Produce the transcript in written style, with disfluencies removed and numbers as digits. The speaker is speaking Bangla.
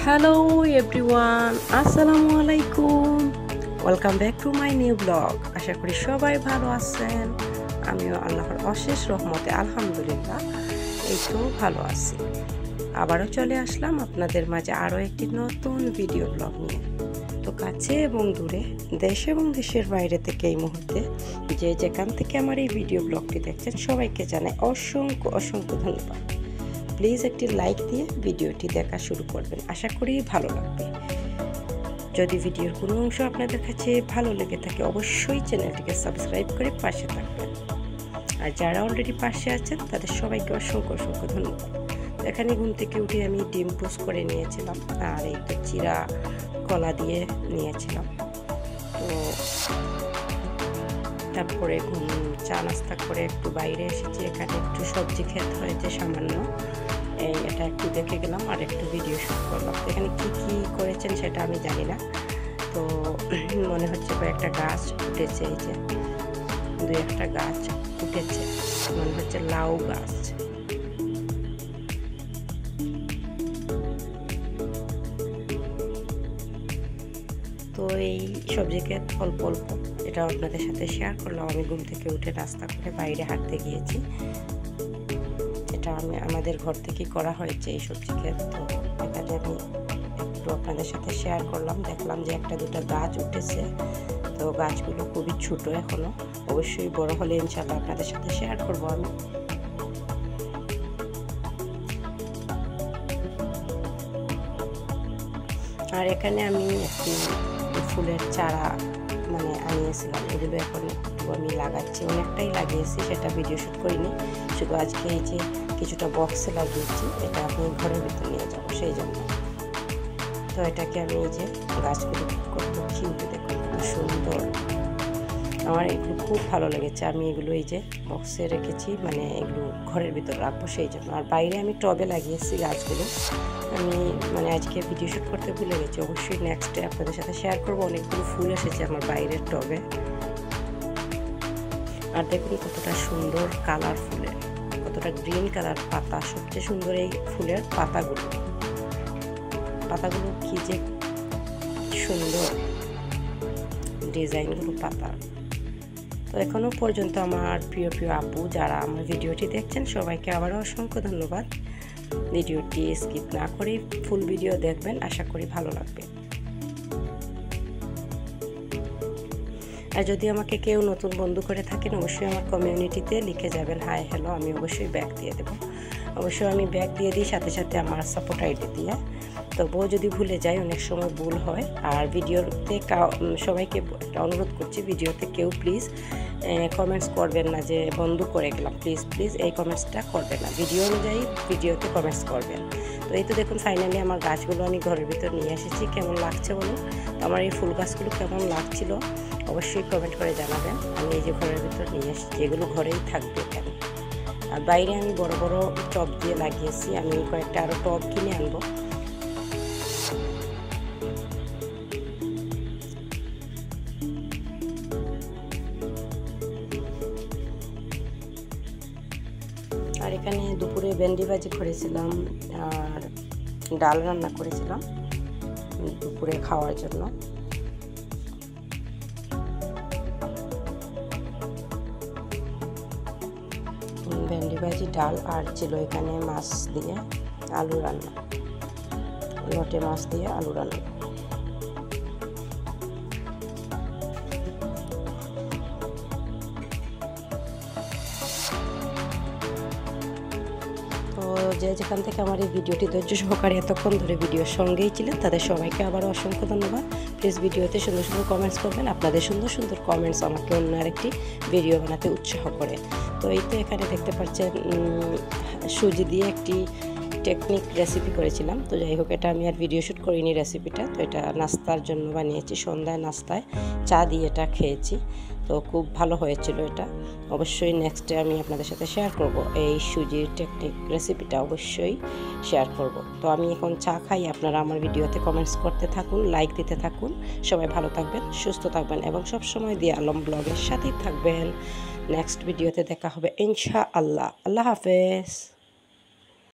হ্যালো এভরিওয়ান, আসসালামু আলাইকুম। Welcome back to my new blog. আশা করি সবাই ভালো আছেন। আমিও আল্লাহর অশেষ রহমতে আলহামদুলিল্লাহ এই তো ভালো আছি। আবারও চলে আসলাম আপনাদের মাঝে আরও একটি নতুন ভিডিও ব্লগ নিয়ে। তো কাছে এবং দূরে, দেশ এবং দেশের বাইরে থেকে এই মুহূর্তে যে যেখান থেকে আমার এই ভিডিও ব্লগটি দেখছেন সবাইকে জানাই অসংখ্য অসংখ্য ধন্যবাদ। প্লিজ একটি লাইক দিয়ে ভিডিওটি দেখা শুরু করবেন, আশা করি ভালো লাগবে। যদি ভিডিওর কোনো অংশ আপনাদের কাছে ভালো লেগে থাকে অবশ্যই চ্যানেলটিকে সাবস্ক্রাইব করে পাশে থাকবেন। আর যারা অলরেডি পাশে আছেন তাদের সবাইকে অসংখ্য অসংখ্য ধন্যবাদ। এখানে ঘুম থেকে উঠে আমি ডিম পোস্ট করে নিয়েছিলাম, আর এই তো চিরা কলা দিয়ে নিয়েছিলাম। তো তারপরে চা নাস্তা করে একটু বাইরে এসেছি। এখানে একটু সবজি খেতে হয়েছে সামান্য, এটা একটু দেখে গেলাম আর একটু ভিডিও শ্যুট করলাম। এখানে কি কি করেছেন সেটা আমি জানি না। তো মনে হচ্ছে কয়েকটা গাছ উঠেছে, এই যে দুই একটা গাছ উঠেছে, মনে হচ্ছে লাউ গাছ। তো এই সবজি ক্ষেত অল্প অল্প, এটা আপনাদের সাথে শেয়ার করলাম। আমি ঘুম থেকে উঠে নাস্তা করে বাইরে হাঁটতে গিয়েছি। এটা আমাদের ঘর থেকে করা হয়েছে এই সবজি ক্ষেত। তো এখানে আমি একটু আপনাদের সাথে শেয়ার করলাম। দেখলাম যে একটা দুটো গাছ উঠেছে, তো গাছগুলো খুবই ছোট এখনো, অবশ্যই বড় হলে ইনশাআল্লাহ আপনাদের সাথে শেয়ার করবো আমি। আর এখানে আমি একটি ফুলের চারা আনিয়েছিলাম, এগুলো এখন আমি লাগাচ্ছি। অনেকটাই লাগিয়েছি, সেটা ভিডিও শ্যুট করিনি, শুধু আজকে এই যে কিছুটা বক্সে লাগিয়েছি, এটা আমি ঘরের ভিতরে নিয়ে যাবো সেই জন্য। তো এটাকে আমি এই যে গাছগুলো কত কিউট, দেখুন খুব সুন্দর। আমার এগুলো খুব ভালো লেগেছে। আমি এগুলো এই যে বক্সে রেখেছি, এগুলো ঘরের ভিতরে রাখবো সেই জন্য। আর বাইরে আমি টবে লাগিয়েছি গাছগুলো। আমি আজকে ভিডিও শ্যুট করতে ভুলে গেছি, অবশ্যই নেক্সটে আপনাদের সাথে শেয়ার করবো। অনেকগুলো ফুল এসেছে আমার বাইরের টবে। আর দেখুন কতটা সুন্দর কালার ফুলের, কতটা গ্রিন কালার পাতা। সবচেয়ে সুন্দর এই ফুলের পাতাগুলো কি যে সুন্দর ডিজাইনগুলো পাতা। তো এখনো পর্যন্ত আমার প্রিয় প্রিয় আপু যারা আমার ভিডিওটি দেখছেন সবাইকে আবারও অসংখ্য ধন্যবাদ। ভিডিওটি স্কিপ না করে ফুল ভিডিও দেখবেন, আশা করি ভালো লাগবে। আর যদি আমাকে কেউ নতুন বন্ধু করে থাকেন অবশ্যই আমার কমিউনিটিতে লিখে যাবেন হাই হ্যালো, আমি অবশ্যই ব্যাক দিয়ে দেবো। অবশ্যই আমি ব্যাক দিয়ে দিই, সাথে সাথে আমার সাপোর্ট আইডি দিয়ে। তবুও যদি ভুলে যাই, অনেক সময় ভুল হয়। আর ভিডিওতে সবাইকে একটা অনুরোধ করছি, ভিডিওতে কেউ প্লিজ কমেন্টস করবেন না যে বন্ধ করে গেলাম, প্লিজ প্লিজ এই কমেন্টসটা করবেন না। ভিডিও অনুযায়ী ভিডিওতে কমেন্টস করবেন। তো এই তো দেখুন ফাইনালি আমার গাছগুলো আমি ঘরের ভিতর নিয়ে এসেছি। কেমন লাগছে বলুন, আমার এই ফুল গাছগুলো কেমন লাগছিল অবশ্যই কমেন্ট করে জানাবেন। আমি এই যে ঘরের ভিতর নিয়ে এসেছি, এগুলো ঘরেই থাকবে কেন। আর বাইরে আমি বড় বড় টব দিয়ে লাগিয়েছি, আমি কয়েকটা আরও টব কিনে আনবো। আর এখানে দুপুরে ভেন্ডি ভাজি করেছিলাম আর ডাল রান্না করেছিলাম দুপুরে খাওয়ার জন্য। ভেন্ডি ভাজি, ডাল, আর ছিল এখানে মাছ দিয়ে আলু রান্না, লোটে মাছ দিয়ে আলু রান্না। তো যে যেখান থেকে আমার এই ভিডিওটি ধৈর্য সহকারে এতক্ষণ ধরে ভিডিওর সঙ্গেই ছিলেন তাদের সবাইকে আবারও অসংখ্য ধন্যবাদ। প্লিজ ভিডিওতে সুন্দর সুন্দর কমেন্টস করবেন, আপনাদের সুন্দর সুন্দর কমেন্টস আমাকে অন্য আরেকটি ভিডিও বানাতে উৎসাহ করে। তো এই তো এখানে দেখতে পাচ্ছেন সুজি দিয়ে একটি টেকনিক রেসিপি করেছিলাম। তো যাই হোক, এটা আমি আর ভিডিও শ্যুট করিনি রেসিপিটা। তো এটা নাস্তার জন্য বানিয়েছি, সন্ধ্যায় নাস্তায় চা দিয়ে এটা খেয়েছি। তো খুব ভালো হয়েছিল এটা। অবশ্যই নেক্সটে আমি আপনাদের সাথে শেয়ার করব এই সুজির টেকনিক রেসিপিটা, অবশ্যই শেয়ার করব। তো আমি এখন চা খাই, আপনারা আমার ভিডিওতে কমেন্টস করতে থাকুন, লাইক দিতে থাকুন। সবাই ভালো থাকবেন, সুস্থ থাকবেন এবং সবসময় দিয়ে আলম ব্লগের সাথেই থাকবেন। নেক্সট ভিডিওতে দেখা হবে ইনশাআল্লাহ। আল্লাহ হাফেজ।